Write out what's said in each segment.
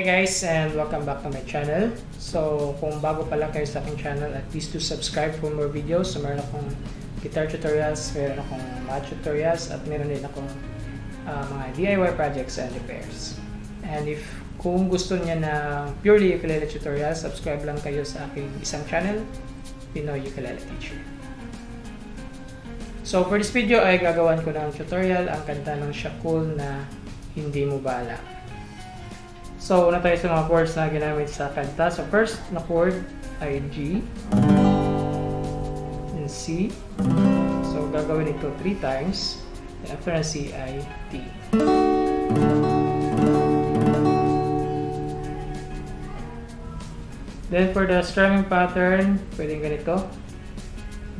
guys, and welcome back to my channel. So kung bago pa lang kayo sa aking channel, at least to subscribe for more videos. So meron akong guitar tutorials, meron akong math tutorials, at meron din akong mga DIY projects and repairs. And if kung gusto niya na purely ukulele tutorials, subscribe lang kayo sa aking isang channel, Pinoy Ukulele Teacher. So for this video ay gagawan ko ng tutorial ang kanta ng Siakol na Hindi Mo Bala. So una tayo sa mga chords na ginamit sa kanta. So first na chord ay G and C. So gagawin ito 3 times. And after na C ay T. Then for the strumming pattern, pwedeng ganito.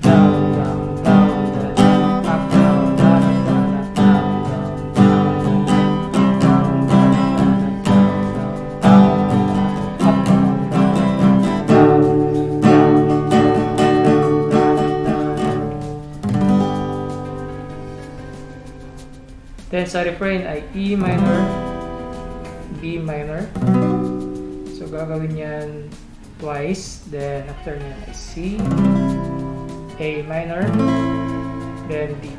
Down, down, down, down, up, down, down, down, up, down, down, down, down, down, down. Then sa refrain ay E minor, B minor. So gagawin yan twice. Then after nyan ay C, A minor, then D.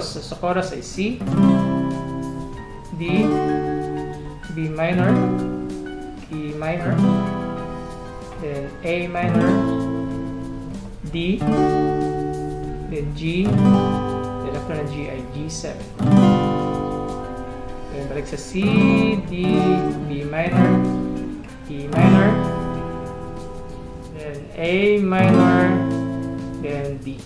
Sa chorus ay C, D, B minor, E minor, then A minor, D, then G, then after na G ay G7. Then balik sa C, D, B minor, E minor, then A minor, then D.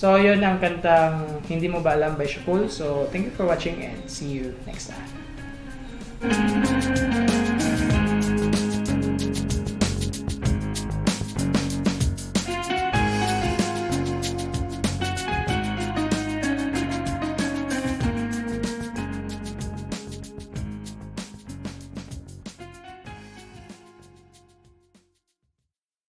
So, yun ang kantang Hindi Mo Ba Alam by Siakol. So, thank you for watching and see you next time.